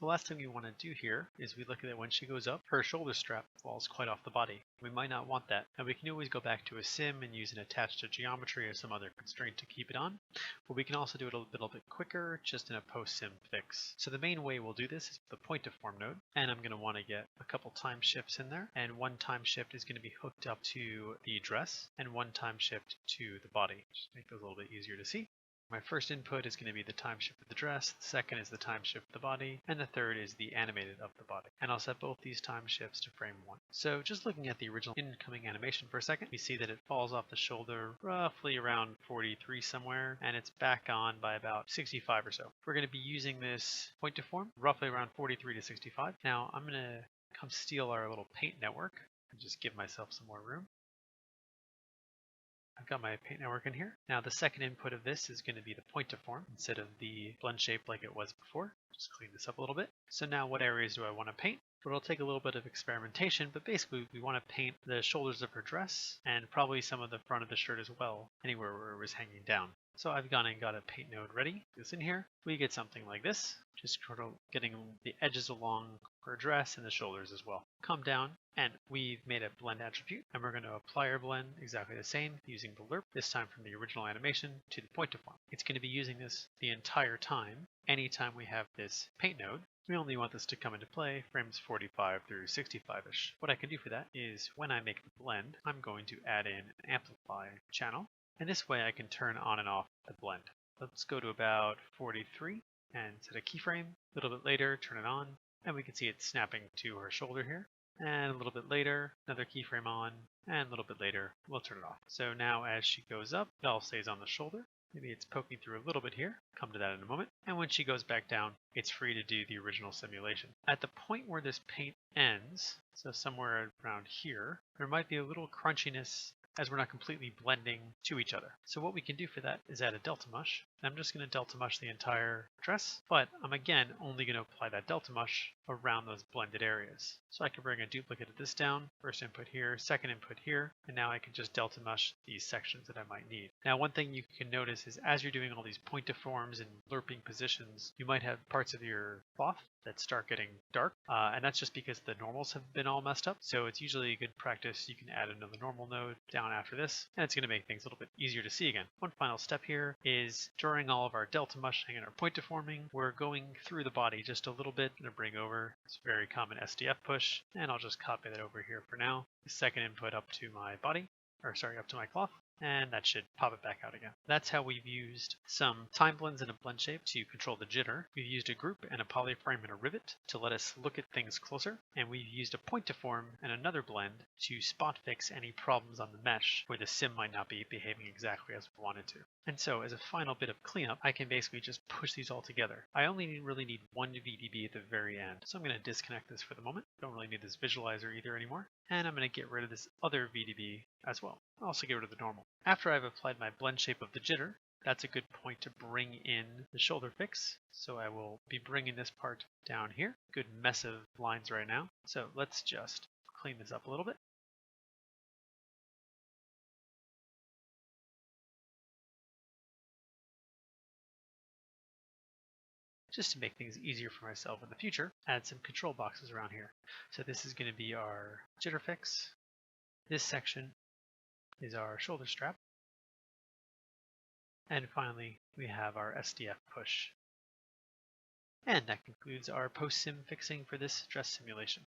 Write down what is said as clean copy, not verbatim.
The last thing we want to do here is we look at it when she goes up, her shoulder strap falls quite off the body. We might not want that, and we can always go back to a sim and use an attached to geometry or some other constraint to keep it on, but we can also do it a little bit quicker just in a post-sim fix. So the main way we'll do this is with the point-to-form node, and I'm going to want to get a couple time shifts in there, and one time shift is going to be hooked up to the dress, and one time shift to the body. Just make those a little bit easier to see. My first input is going to be the time shift of the dress, the second is the time shift of the body, and the third is the animated of the body. And I'll set both these time shifts to frame 1. So just looking at the original incoming animation for a second, we see that it falls off the shoulder roughly around 43 somewhere, and it's back on by about 65 or so. We're going to be using this point to form roughly around 43 to 65. Now I'm going to come steal our little paint network and just give myself some more room. I've got my paint network in here. Now the second input of this is going to be the point to form instead of the blend shape like it was before. Just clean this up a little bit. So now what areas do I want to paint? But it'll take a little bit of experimentation, but basically we want to paint the shoulders of her dress and probably some of the front of the shirt as well, anywhere where it was hanging down. So I've gone and got a paint node ready. This in here, we get something like this, just sort of getting the edges along her dress and the shoulders as well. Come down, and we've made a blend attribute, and we're going to apply our blend exactly the same using the lerp, this time from the original animation to the point to form. It's going to be using this the entire time, anytime we have this paint node. We only want this to come into play frames 45 through 65-ish. What I can do for that is when I make the blend, I'm going to add in an amplify channel, and this way I can turn on and off the blend. Let's go to about 43 and set a keyframe. A little bit later, turn it on, and we can see it snapping to her shoulder here. And a little bit later, another keyframe on, and a little bit later, we'll turn it off. So now as she goes up, it all stays on the shoulder. Maybe it's poking through a little bit here. Come to that in a moment. And when she goes back down, it's free to do the original simulation. At the point where this paint ends, so somewhere around here, there might be a little crunchiness as we're not completely blending to each other. So what we can do for that is add a delta mush. I'm just going to delta mush the entire dress, but I'm again only going to apply that delta mush around those blended areas. So I can bring a duplicate of this down, first input here, second input here, and now I can just delta mush these sections that I might need. Now one thing you can notice is as you're doing all these point to forms and lerping positions, you might have parts of your cloth that start getting dark, and that's just because the normals have been all messed up. So it's usually a good practice. You can add another normal node down after this, and it's going to make things a little bit easier to see again. One final step here is during all of our delta mushing and our point deforming, we're going through the body just a little bit. I'm going to bring over this very common SDF push, and I'll just copy that over here for now. The second input up to my body, or sorry, up to my cloth. And that should pop it back out again. That's how we've used some time blends and a blend shape to control the jitter. We've used a group and a polyframe and a rivet to let us look at things closer. And we've used a point to form and another blend to spot fix any problems on the mesh where the sim might not be behaving exactly as we wanted to. And so as a final bit of cleanup, I can basically just push these all together. I only really need one VDB at the very end. So I'm going to disconnect this for the moment. Don't really need this visualizer either anymore. And I'm going to get rid of this other VDB as well. I'll also get rid of the normal. After I've applied my blend shape of the jitter, that's a good point to bring in the shoulder fix. So I will be bringing this part down here. Good mess of lines right now. So let's just clean this up a little bit. Just to make things easier for myself in the future, add some control boxes around here. So this is going to be our jitter fix. This section is our shoulder strap. And finally, we have our SDF push. And that concludes our post-sim fixing for this dress simulation.